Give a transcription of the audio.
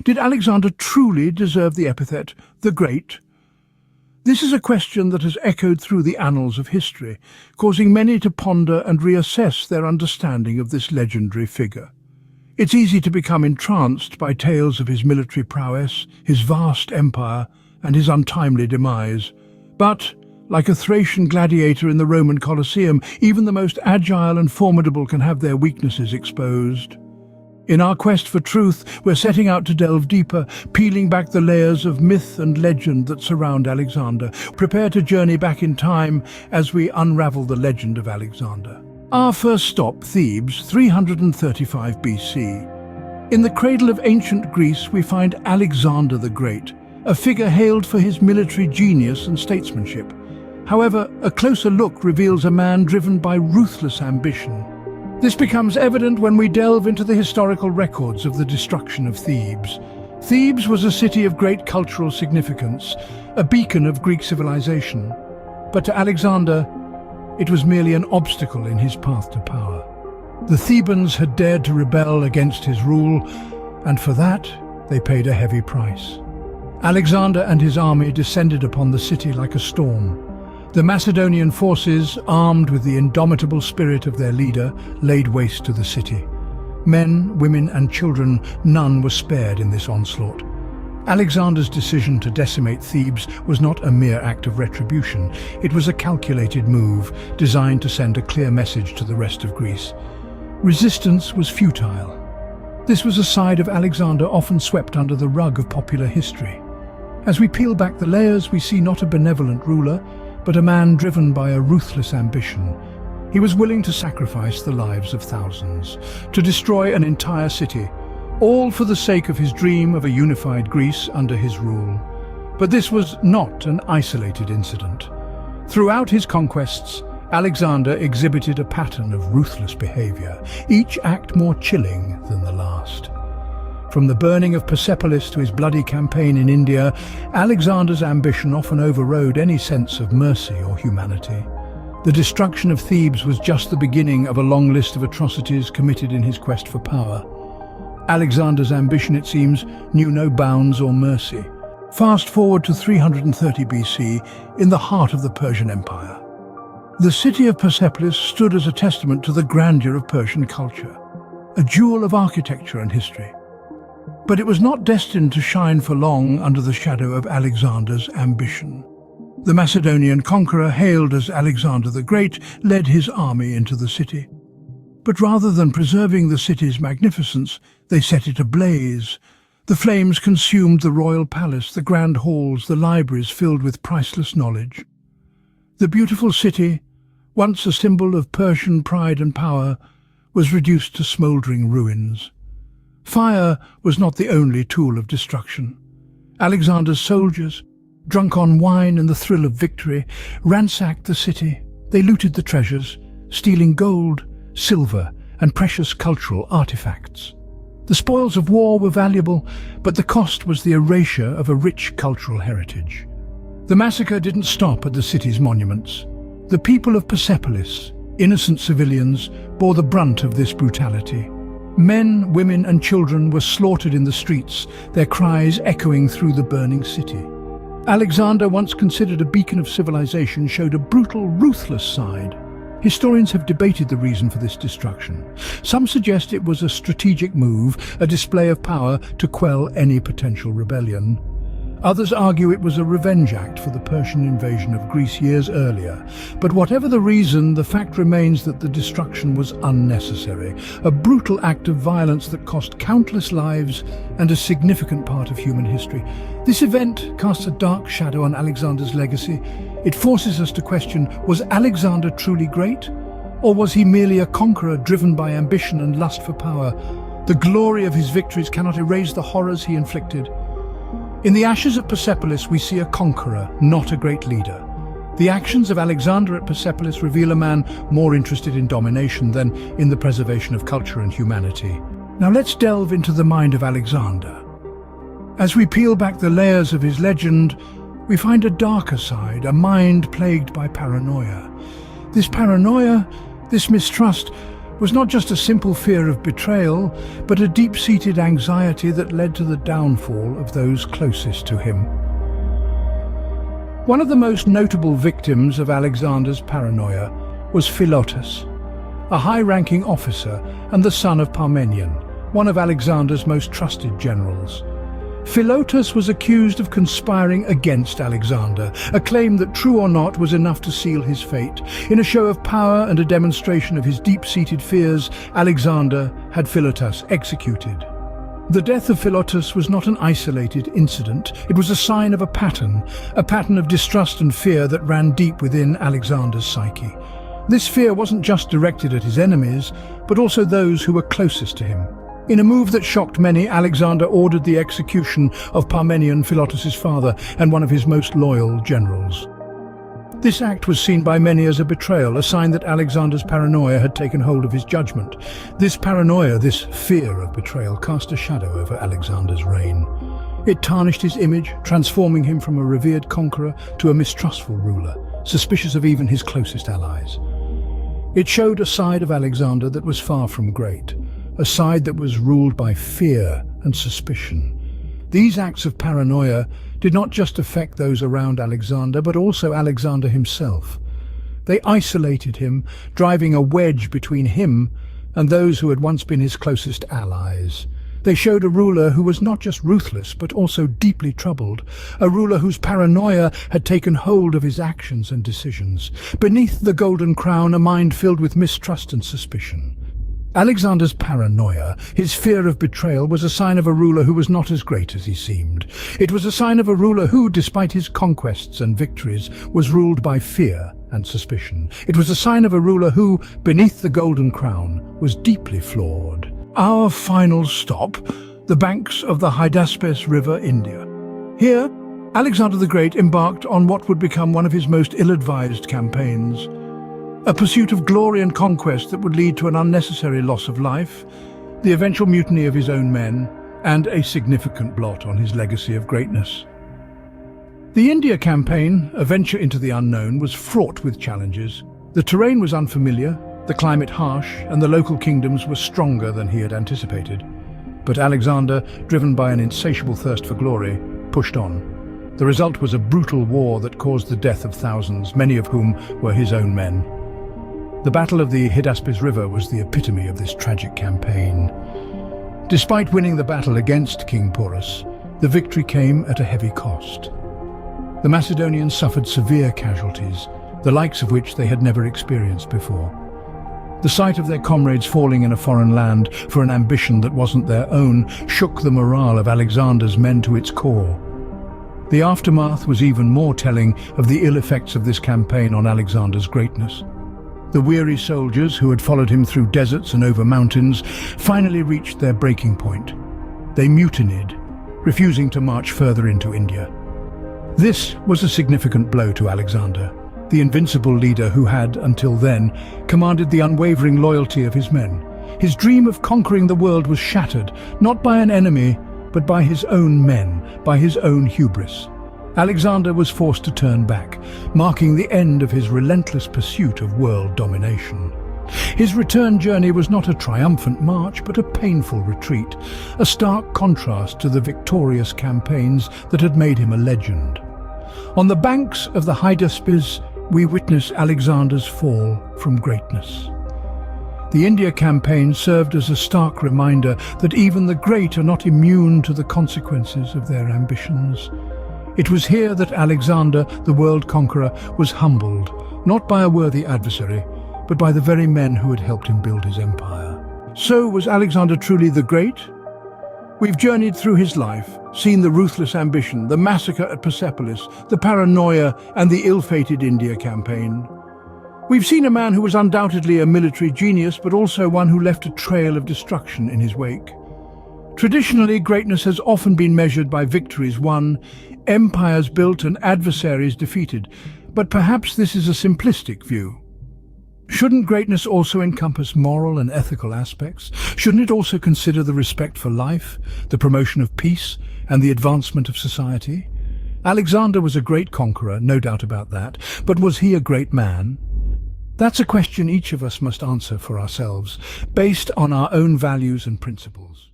Did Alexander truly deserve the epithet the Great? This is a question that has echoed through the annals of history, causing many to ponder and reassess their understanding of this legendary figure. It's easy to become entranced by tales of his military prowess, his vast empire, and his untimely demise. But, like a Thracian gladiator in the Roman Colosseum, even the most agile and formidable can have their weaknesses exposed. In our quest for truth, we're setting out to delve deeper, peeling back the layers of myth and legend that surround Alexander. Prepare to journey back in time as we unravel the legend of Alexander. Our first stop, Thebes, 335 BC. In the cradle of ancient Greece, we find Alexander the Great, a figure hailed for his military genius and statesmanship. However, a closer look reveals a man driven by ruthless ambition. This becomes evident when we delve into the historical records of the destruction of Thebes. Thebes was a city of great cultural significance, a beacon of Greek civilization. But to Alexander, it was merely an obstacle in his path to power. The Thebans had dared to rebel against his rule, and for that, they paid a heavy price. Alexander and his army descended upon the city like a storm. The Macedonian forces, armed with the indomitable spirit of their leader, laid waste to the city. Men, women and children, none were spared in this onslaught. Alexander's decision to decimate Thebes was not a mere act of retribution. It was a calculated move, designed to send a clear message to the rest of Greece. Resistance was futile. This was a side of Alexander often swept under the rug of popular history. As we peel back the layers, we see not a benevolent ruler, but a man driven by a ruthless ambition. He was willing to sacrifice the lives of thousands, to destroy an entire city, all for the sake of his dream of a unified Greece under his rule. But this was not an isolated incident. Throughout his conquests, Alexander exhibited a pattern of ruthless behavior, each act more chilling than the last. From the burning of Persepolis to his bloody campaign in India, Alexander's ambition often overrode any sense of mercy or humanity. The destruction of Thebes was just the beginning of a long list of atrocities committed in his quest for power. Alexander's ambition, it seems, knew no bounds or mercy. Fast forward to 330 BC, in the heart of the Persian Empire. The city of Persepolis stood as a testament to the grandeur of Persian culture, a jewel of architecture and history. But it was not destined to shine for long under the shadow of Alexander's ambition. The Macedonian conqueror, hailed as Alexander the Great, led his army into the city. But rather than preserving the city's magnificence, they set it ablaze. The flames consumed the royal palace, the grand halls, the libraries filled with priceless knowledge. The beautiful city, once a symbol of Persian pride and power, was reduced to smouldering ruins. Fire was not the only tool of destruction. Alexander's soldiers, drunk on wine and the thrill of victory, ransacked the city. They looted the treasures, stealing gold, silver, and precious cultural artifacts. The spoils of war were valuable, but the cost was the erasure of a rich cultural heritage. The massacre didn't stop at the city's monuments. The people of Persepolis, innocent civilians, bore the brunt of this brutality. Men, women and children were slaughtered in the streets, their cries echoing through the burning city. Alexander, once considered a beacon of civilization, showed a brutal, ruthless side. Historians have debated the reason for this destruction. Some suggest it was a strategic move, a display of power to quell any potential rebellion. Others argue it was a revenge act for the Persian invasion of Greece years earlier. But whatever the reason, the fact remains that the destruction was unnecessary, a brutal act of violence that cost countless lives and a significant part of human history. This event casts a dark shadow on Alexander's legacy. It forces us to question, was Alexander truly great? Or was he merely a conqueror driven by ambition and lust for power? The glory of his victories cannot erase the horrors he inflicted. In the ashes of Persepolis, we see a conqueror, not a great leader. The actions of Alexander at Persepolis reveal a man more interested in domination than in the preservation of culture and humanity. Now let's delve into the mind of Alexander. As we peel back the layers of his legend, we find a darker side, a mind plagued by paranoia. This paranoia, this mistrust, was not just a simple fear of betrayal, but a deep-seated anxiety that led to the downfall of those closest to him. One of the most notable victims of Alexander's paranoia was Philotas, a high-ranking officer and the son of Parmenion, one of Alexander's most trusted generals. Philotas was accused of conspiring against Alexander, a claim that, true or not, was enough to seal his fate. In a show of power and a demonstration of his deep-seated fears, Alexander had Philotas executed. The death of Philotas was not an isolated incident. It was a sign of a pattern of distrust and fear that ran deep within Alexander's psyche. This fear wasn't just directed at his enemies, but also those who were closest to him. In a move that shocked many, Alexander ordered the execution of Parmenion, Philotas' father, and one of his most loyal generals. This act was seen by many as a betrayal, a sign that Alexander's paranoia had taken hold of his judgment. This paranoia, this fear of betrayal, cast a shadow over Alexander's reign. It tarnished his image, transforming him from a revered conqueror to a mistrustful ruler, suspicious of even his closest allies. It showed a side of Alexander that was far from great, a side that was ruled by fear and suspicion. These acts of paranoia did not just affect those around Alexander, but also Alexander himself. They isolated him, driving a wedge between him and those who had once been his closest allies. They showed a ruler who was not just ruthless, but also deeply troubled, a ruler whose paranoia had taken hold of his actions and decisions. Beneath the golden crown, a mind filled with mistrust and suspicion. Alexander's paranoia, his fear of betrayal, was a sign of a ruler who was not as great as he seemed. It was a sign of a ruler who, despite his conquests and victories, was ruled by fear and suspicion. It was a sign of a ruler who, beneath the golden crown, was deeply flawed. Our final stop, the banks of the Hydaspes River, India. Here, Alexander the Great embarked on what would become one of his most ill-advised campaigns. A pursuit of glory and conquest that would lead to an unnecessary loss of life, the eventual mutiny of his own men, and a significant blot on his legacy of greatness. The India campaign, a venture into the unknown, was fraught with challenges. The terrain was unfamiliar, the climate harsh, and the local kingdoms were stronger than he had anticipated. But Alexander, driven by an insatiable thirst for glory, pushed on. The result was a brutal war that caused the death of thousands, many of whom were his own men. The Battle of the Hydaspes River was the epitome of this tragic campaign. Despite winning the battle against King Porus, the victory came at a heavy cost. The Macedonians suffered severe casualties, the likes of which they had never experienced before. The sight of their comrades falling in a foreign land for an ambition that wasn't their own shook the morale of Alexander's men to its core. The aftermath was even more telling of the ill effects of this campaign on Alexander's greatness. The weary soldiers who had followed him through deserts and over mountains finally reached their breaking point. They mutinied, refusing to march further into India. This was a significant blow to Alexander, the invincible leader who had, until then, commanded the unwavering loyalty of his men. His dream of conquering the world was shattered, not by an enemy, but by his own men, by his own hubris. Alexander was forced to turn back, marking the end of his relentless pursuit of world domination. His return journey was not a triumphant march, but a painful retreat, a stark contrast to the victorious campaigns that had made him a legend. On the banks of the Hydaspes, we witness Alexander's fall from greatness. The India campaign served as a stark reminder that even the great are not immune to the consequences of their ambitions. It was here that Alexander, the world conqueror, was humbled, not by a worthy adversary, but by the very men who had helped him build his empire. So was Alexander truly the Great? We've journeyed through his life, seen the ruthless ambition, the massacre at Persepolis, the paranoia, and the ill-fated India campaign. We've seen a man who was undoubtedly a military genius, but also one who left a trail of destruction in his wake. Traditionally, greatness has often been measured by victories won, empires built, and adversaries defeated. But perhaps this is a simplistic view. Shouldn't greatness also encompass moral and ethical aspects? Shouldn't it also consider the respect for life, the promotion of peace, and the advancement of society? Alexander was a great conqueror, no doubt about that, but was he a great man? That's a question each of us must answer for ourselves, based on our own values and principles.